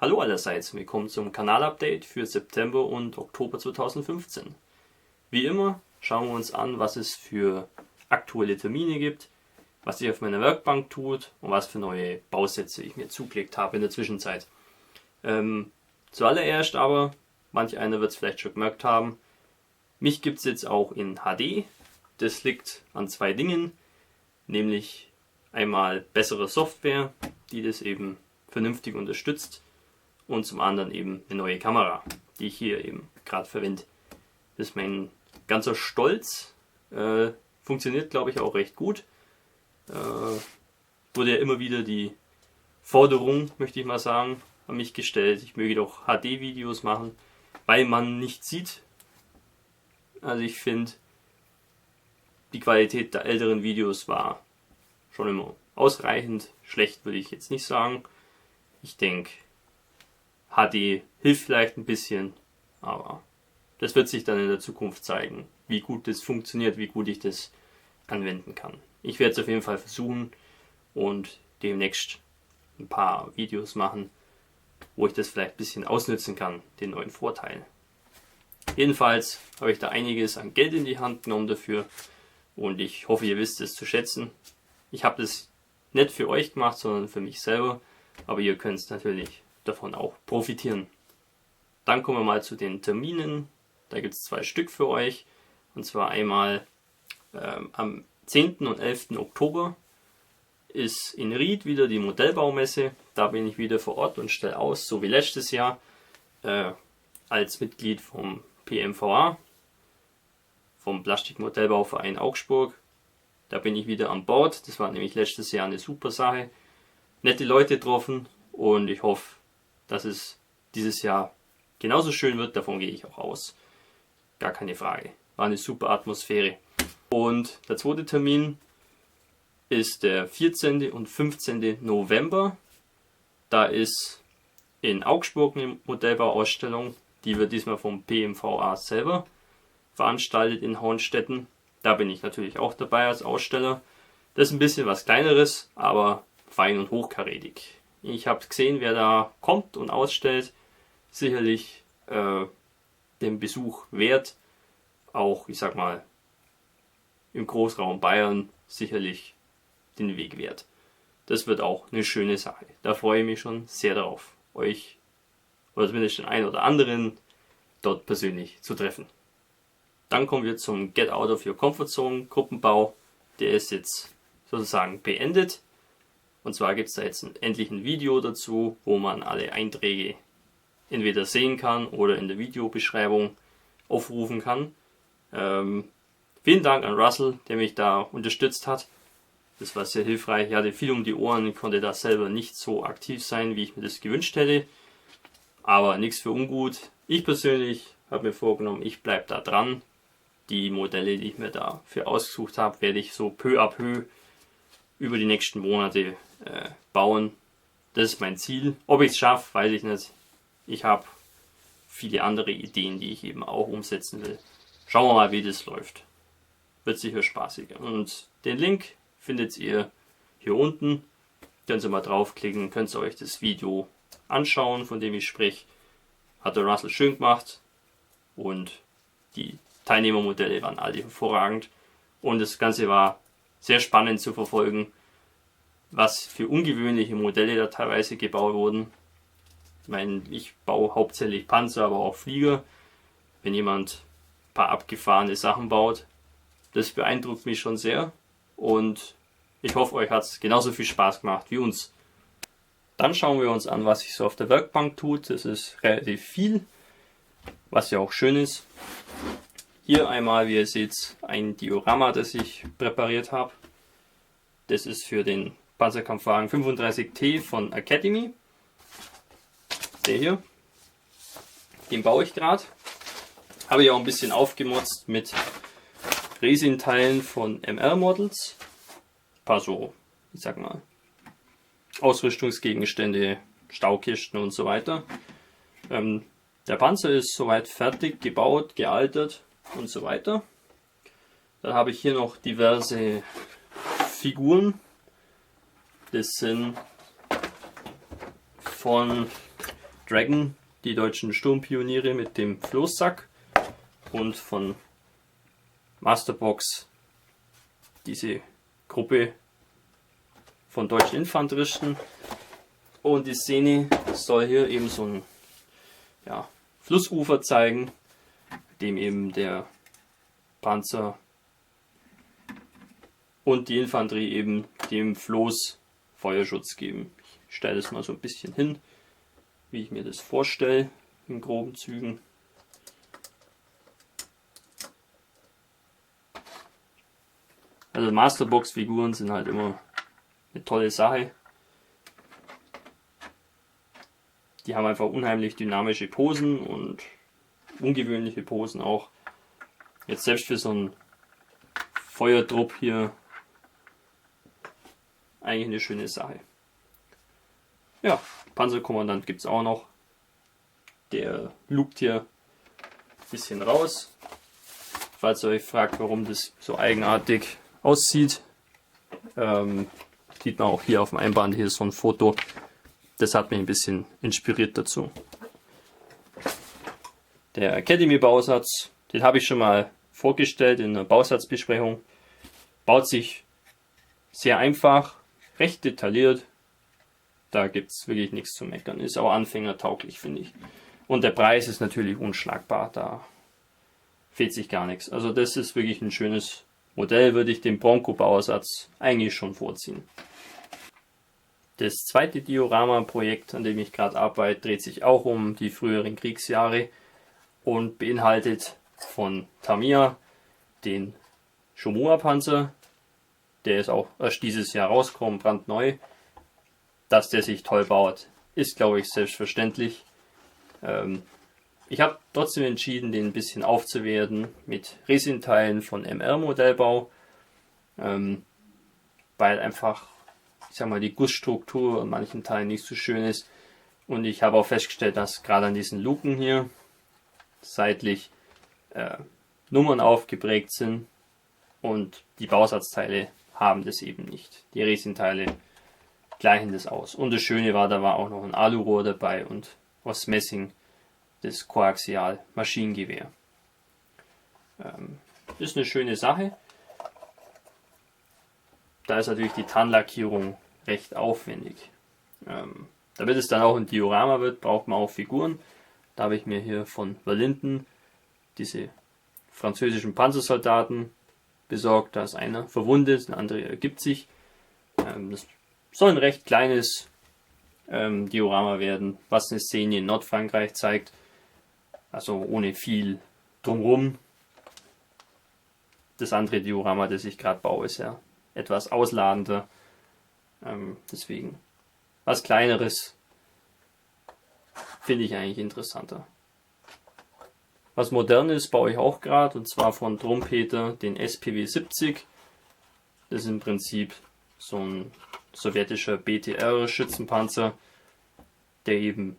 Hallo allerseits, willkommen zum Kanalupdate für September und Oktober 2015. Wie immer schauen wir uns an, was es für aktuelle Termine gibt, was sich auf meiner Werkbank tut und was für neue Bausätze ich mir zugelegt habe in der Zwischenzeit. Zuallererst aber, manch einer wird es vielleicht schon gemerkt haben, mich gibt es jetzt auch in HD. Das liegt an zwei Dingen, nämlich einmal bessere Software, die das eben vernünftig unterstützt, und zum anderen eben eine neue Kamera, die ich hier eben gerade verwende. Das ist mein ganzer Stolz. Funktioniert, glaube ich, auch recht gut. Wurde ja immer wieder die Forderung, möchte ich mal sagen, an mich gestellt, ich möge doch HD-Videos machen, weil man nicht sieht. Also ich finde, die Qualität der älteren Videos war schon immer ausreichend. Schlecht würde ich jetzt nicht sagen. Ich denke, HD hilft vielleicht ein bisschen, aber das wird sich dann in der Zukunft zeigen, wie gut das funktioniert, wie gut ich das anwenden kann. Ich werde es auf jeden Fall versuchen und demnächst ein paar Videos machen, wo ich das vielleicht ein bisschen ausnutzen kann, den neuen Vorteil. Jedenfalls habe ich da einiges an Geld in die Hand genommen dafür und ich hoffe, ihr wisst es zu schätzen. Ich habe das nicht für euch gemacht, sondern für mich selber, aber ihr könnt es natürlich davon auch profitieren. Dann kommen wir mal zu den Terminen. Da gibt es 2 Stück für euch. Und zwar einmal am 10. und 11. Oktober ist in Ried wieder die Modellbaumesse. Da bin ich wieder vor Ort und stelle aus, so wie letztes Jahr, als Mitglied vom PMVA, vom Plastikmodellbauverein Augsburg. Da bin ich wieder an Bord. Das war nämlich letztes Jahr eine super Sache. Nette Leute getroffen und ich hoffe, dass es dieses Jahr genauso schön wird. Davon gehe ich auch aus. Gar keine Frage. War eine super Atmosphäre. Und der zweite Termin ist der 14. und 15. November. Da ist in Augsburg eine Modellbauausstellung. Die wird diesmal vom PMVA selber veranstaltet in Hornstetten. Da bin ich natürlich auch dabei als Aussteller. Das ist ein bisschen was Kleineres, aber fein und hochkarätig. Ich habe gesehen, wer da kommt und ausstellt. Sicherlich den Besuch wert. Auch, ich sag mal, im Großraum Bayern sicherlich den Weg wert. Das wird auch eine schöne Sache. Da freue ich mich schon sehr darauf, euch oder zumindest den einen oder anderen dort persönlich zu treffen. Dann kommen wir zum Get Out of Your Comfort Zone Gruppenbau. Der ist jetzt sozusagen beendet. Und zwar gibt es da jetzt endlich ein Video dazu, wo man alle Einträge entweder sehen kann oder in der Videobeschreibung aufrufen kann. Vielen Dank an Russell, der mich da unterstützt hat. Das war sehr hilfreich. Ich hatte viel um die Ohren, konnte da selber nicht so aktiv sein, wie ich mir das gewünscht hätte. Aber nichts für ungut. Ich persönlich habe mir vorgenommen, ich bleibe da dran. Die Modelle, die ich mir dafür ausgesucht habe, werde ich so peu à peu über die nächsten Monate bauen. Das ist mein Ziel. Ob ich es schaffe, weiß ich nicht. Ich habe viele andere Ideen, die ich eben auch umsetzen will. Schauen wir mal, wie das läuft. Wird sicher spaßig. Und den Link findet ihr hier unten. Könnt ihr mal draufklicken, könnt ihr euch das Video anschauen, von dem ich spreche. Hat der Russell schön gemacht. Und die Teilnehmermodelle waren alle hervorragend. Und das Ganze war sehr spannend zu verfolgen, was für ungewöhnliche Modelle da teilweise gebaut wurden. Ich meine, ich baue hauptsächlich Panzer, aber auch Flieger. Wenn jemand ein paar abgefahrene Sachen baut, das beeindruckt mich schon sehr. Und ich hoffe, euch hat es genauso viel Spaß gemacht wie uns. Dann schauen wir uns an, was sich so auf der Werkbank tut. Das ist relativ viel, was ja auch schön ist. Hier einmal, wie ihr seht, ein Diorama, das ich präpariert habe. Das ist für den Panzerkampfwagen 35T von Academy. Der hier. Den baue ich gerade. Habe ich auch ein bisschen aufgemotzt mit Resin-Teilen von MR-Models. Ein paar so, ich sag mal, Ausrüstungsgegenstände, Staukisten und so weiter. Der Panzer ist soweit fertig, gebaut, gealtert und so weiter. Dann habe ich hier noch diverse Figuren. Das sind von Dragon, die deutschen Sturmpioniere mit dem Floßsack, und von Masterbox diese Gruppe von deutschen Infanteristen. Und die Szene soll hier eben so ein Flussufer zeigen, dem eben der Panzer und die Infanterie eben dem Floß Feuerschutz geben. Ich stelle das mal so ein bisschen hin, wie ich mir das vorstelle, in groben Zügen. Also Masterbox-Figuren sind halt immer eine tolle Sache. Die haben einfach unheimlich dynamische Posen und ungewöhnliche Posen auch. Jetzt selbst für so einen Feuertrupp hier eigentlich eine schöne Sache. Ja, Panzerkommandant gibt es auch noch. Der lugt hier ein bisschen raus. Falls ihr euch fragt, warum das so eigenartig aussieht, sieht man auch hier auf dem Einband, hier ist so ein Foto. Das hat mich ein bisschen inspiriert dazu. Der Academy-Bausatz, den habe ich schon mal vorgestellt in einer Bausatzbesprechung. Baut sich sehr einfach, recht detailliert. Da gibt es wirklich nichts zu meckern. Ist auch anfängertauglich, finde ich. Und der Preis ist natürlich unschlagbar. Da fehlt sich gar nichts. Also das ist wirklich ein schönes Modell, würde ich dem Bronco-Bausatz eigentlich schon vorziehen. Das zweite Diorama-Projekt, an dem ich gerade arbeite, dreht sich auch um die früheren Kriegsjahre und beinhaltet von Tamiya den Shomuha-Panzer. Der ist auch erst dieses Jahr rausgekommen, brandneu. Dass der sich toll baut, ist, glaube ich, selbstverständlich. Ich habe trotzdem entschieden, den ein bisschen aufzuwerten mit Resin-Teilen von MR-Modellbau, weil einfach, ich sag mal, die Gussstruktur an manchen Teilen nicht so schön ist. Und ich habe auch festgestellt, dass gerade an diesen Luken hier seitlich Nummern aufgeprägt sind und die Bausatzteile haben das eben nicht. Die Resin-Teile gleichen das aus. Und das Schöne war, da war auch noch ein Alurohr dabei und aus Messing das Koaxial Maschinengewehr. Ist eine schöne Sache. Da ist natürlich die Tarnlackierung recht aufwendig. Damit es dann auch ein Diorama wird, braucht man auch Figuren. Da habe ich mir hier von Verlinden diese französischen Panzersoldaten besorgt. Da ist einer verwundet, ein anderer ergibt sich. Das soll ein recht kleines Diorama werden, was eine Szene in Nordfrankreich zeigt. Also ohne viel drumherum. Das andere Diorama, das ich gerade baue, ist ja etwas ausladender. Deswegen was Kleineres finde ich eigentlich interessanter. Was Modernes baue ich auch gerade, und zwar von Trompeter den SPW 70. Das ist im Prinzip so ein sowjetischer BTR-Schützenpanzer, der eben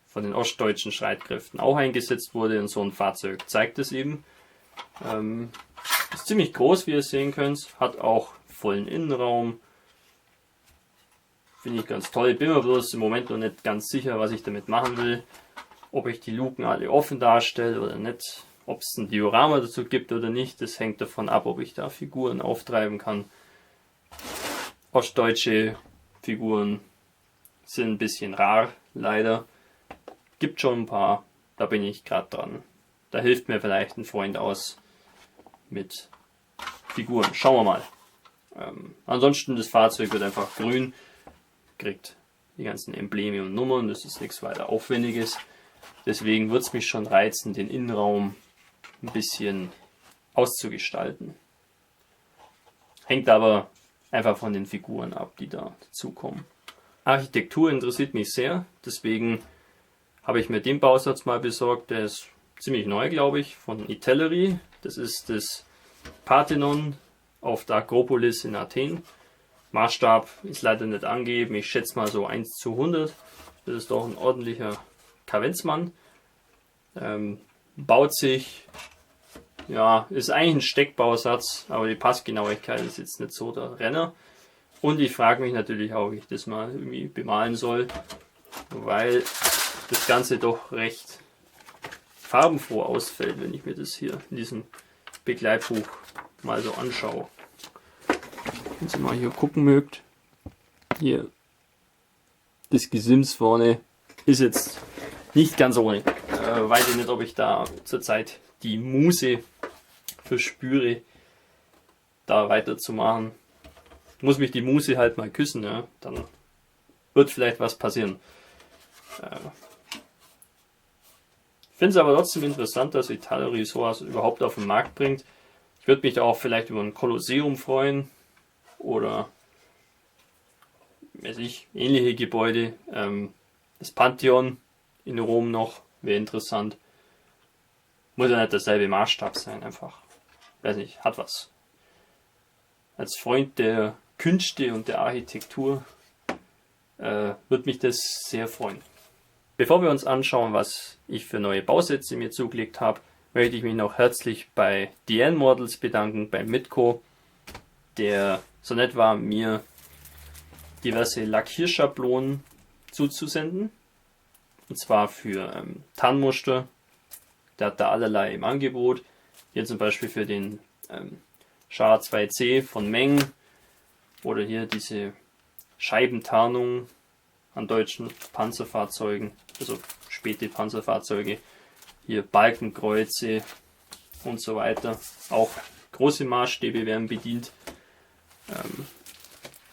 von den ostdeutschen Streitkräften auch eingesetzt wurde. Und so ein Fahrzeug zeigt es eben. Ist ziemlich groß, wie ihr sehen könnt. Hat auch vollen Innenraum. Finde ich ganz toll. Bin mir bloß im Moment noch nicht ganz sicher, was ich damit machen will. Ob ich die Luken alle offen darstelle oder nicht. Ob es ein Diorama dazu gibt oder nicht. Das hängt davon ab, ob ich da Figuren auftreiben kann. Ostdeutsche Figuren sind ein bisschen rar, leider. Gibt schon ein paar, da bin ich gerade dran. Da hilft mir vielleicht ein Freund aus mit Figuren. Schauen wir mal. Ansonsten das Fahrzeug wird einfach grün. Kriegt die ganzen Embleme und Nummern, das ist nichts weiter Aufwendiges. Deswegen wird es mich schon reizen, den Innenraum ein bisschen auszugestalten. Hängt aber einfach von den Figuren ab, die da dazukommen. Architektur interessiert mich sehr, deswegen habe ich mir den Bausatz mal besorgt. Der ist ziemlich neu, glaube ich, von Itellery. Das ist das Parthenon auf der Akropolis in Athen. Maßstab ist leider nicht angegeben, ich schätze mal so 1:100. Das ist doch ein ordentlicher Kavenzmann. Baut sich, ja, ist eigentlich ein Steckbausatz, aber die Passgenauigkeit ist jetzt nicht so der Renner. Und ich frage mich natürlich auch, ob ich das mal irgendwie bemalen soll, weil das Ganze doch recht farbenfroh ausfällt, wenn ich mir das hier in diesem Begleitbuch mal so anschaue. Wenn ihr mal hier gucken mögt, hier das Gesims vorne ist jetzt nicht ganz ohne. Weiß ich nicht, ob ich da zurzeit die Muße verspüre, da weiterzumachen. Muss mich die Muße halt mal küssen, ja? Dann wird vielleicht was passieren. Ich finde es aber trotzdem interessant, dass Italeri sowas überhaupt auf den Markt bringt. Ich würde mich da auch vielleicht über ein Kolosseum freuen oder weiß ich, ähnliche Gebäude. Das Pantheon in Rom noch wäre interessant. Muss ja nicht derselbe Maßstab sein, einfach. Weiß nicht, hat was. Als Freund der Künste und der Architektur würde mich das sehr freuen. Bevor wir uns anschauen, was ich für neue Bausätze mir zugelegt habe, möchte ich mich noch herzlich bei DN Models bedanken, bei Mitko, der so nett war, mir diverse Lackierschablonen zuzusenden. Und zwar für Tarnmuster. Der hat da allerlei im Angebot. Hier zum Beispiel für den Char 2C von Meng. Oder hier diese Scheibentarnung an deutschen Panzerfahrzeugen. Also späte Panzerfahrzeuge. Hier Balkenkreuze und so weiter. Auch große Maßstäbe werden bedient.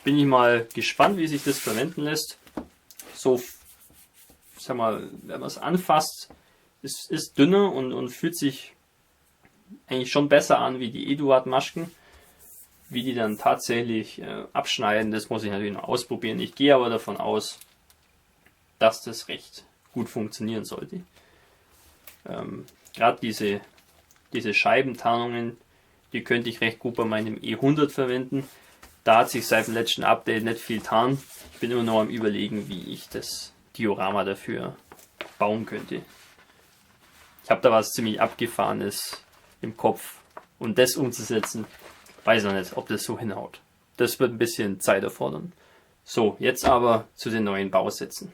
Bin ich mal gespannt, wie sich das verwenden lässt. So, sag mal, wenn man es anfasst, es ist dünner und fühlt sich eigentlich schon besser an wie die Eduard-Maschken. Wie die dann tatsächlich abschneiden, das muss ich natürlich noch ausprobieren. Ich gehe aber davon aus, dass das recht gut funktionieren sollte. Gerade diese Scheibentarnungen, die könnte ich recht gut bei meinem E100 verwenden. Da hat sich seit dem letzten Update nicht viel getan. Ich bin immer noch am Überlegen, wie ich das Diorama dafür bauen könnte. Ich habe da was ziemlich Abgefahrenes im Kopf. Und das umzusetzen, weiß noch nicht, ob das so hinhaut. Das wird ein bisschen Zeit erfordern. So, jetzt aber zu den neuen Bausätzen.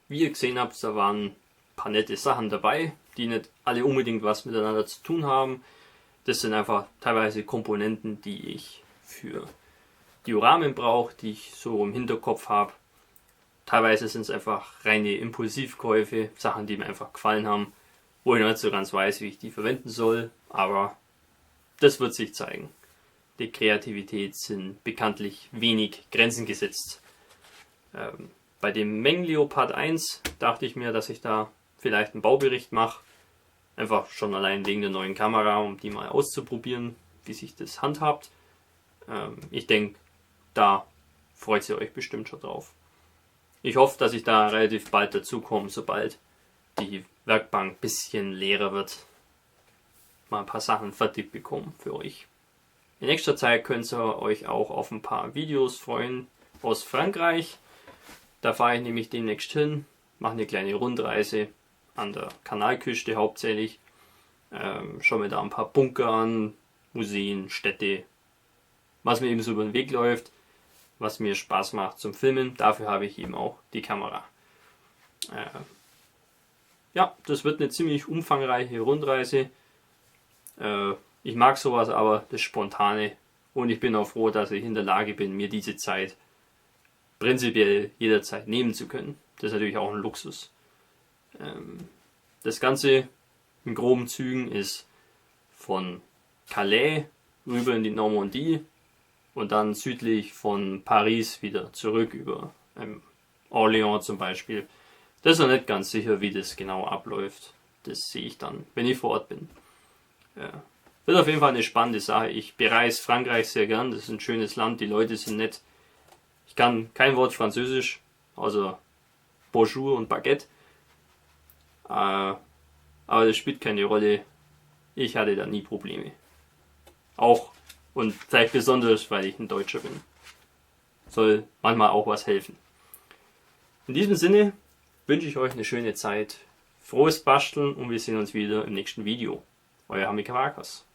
Wie ihr gesehen habt, da waren ein paar nette Sachen dabei, die nicht alle unbedingt was miteinander zu tun haben. Das sind einfach teilweise Komponenten, die ich für Dioramen brauche, die ich so im Hinterkopf habe. Teilweise sind es einfach reine Impulsivkäufe, Sachen, die mir einfach gefallen haben, wo ich noch nicht so ganz weiß, wie ich die verwenden soll, aber das wird sich zeigen. Die Kreativität sind bekanntlich wenig Grenzen gesetzt. Bei dem Meng Leopard 1 dachte ich mir, dass ich da vielleicht einen Baubericht mache. Einfach schon allein wegen der neuen Kamera, um die mal auszuprobieren, wie sich das handhabt. Ich denke, da freut ihr euch bestimmt schon drauf. Ich hoffe, dass ich da relativ bald dazu komme, sobald die Werkbank ein bisschen leerer wird. Mal ein paar Sachen fertig bekommen für euch. In nächster Zeit könnt ihr euch auch auf ein paar Videos freuen aus Frankreich. Da fahre ich nämlich demnächst hin, mache eine kleine Rundreise an der Kanalküste hauptsächlich. Schaue mir da ein paar Bunker an, Museen, Städte, was mir eben so über den Weg läuft, was mir Spaß macht zum Filmen. Dafür habe ich eben auch die Kamera. Ja, das wird eine ziemlich umfangreiche Rundreise. Ich mag sowas, aber das Spontane. Und ich bin auch froh, dass ich in der Lage bin, mir diese Zeit prinzipiell jederzeit nehmen zu können. Das ist natürlich auch ein Luxus. Das Ganze in groben Zügen ist von Calais rüber in die Normandie und dann südlich von Paris wieder zurück über Orléans zum Beispiel. Das ist noch nicht ganz sicher, wie das genau abläuft. Das sehe ich dann, wenn ich vor Ort bin. Wird auf jeden Fall eine spannende Sache. Ich bereise Frankreich sehr gern. Das ist ein schönes Land. Die Leute sind nett. Ich kann kein Wort Französisch, außer Bonjour und Baguette. Aber das spielt keine Rolle. Ich hatte da nie Probleme. Auch und vielleicht besonders, weil ich ein Deutscher bin. Soll manchmal auch was helfen. In diesem Sinne wünsche ich euch eine schöne Zeit. Frohes Basteln und wir sehen uns wieder im nächsten Video. Euer Hamika Markus.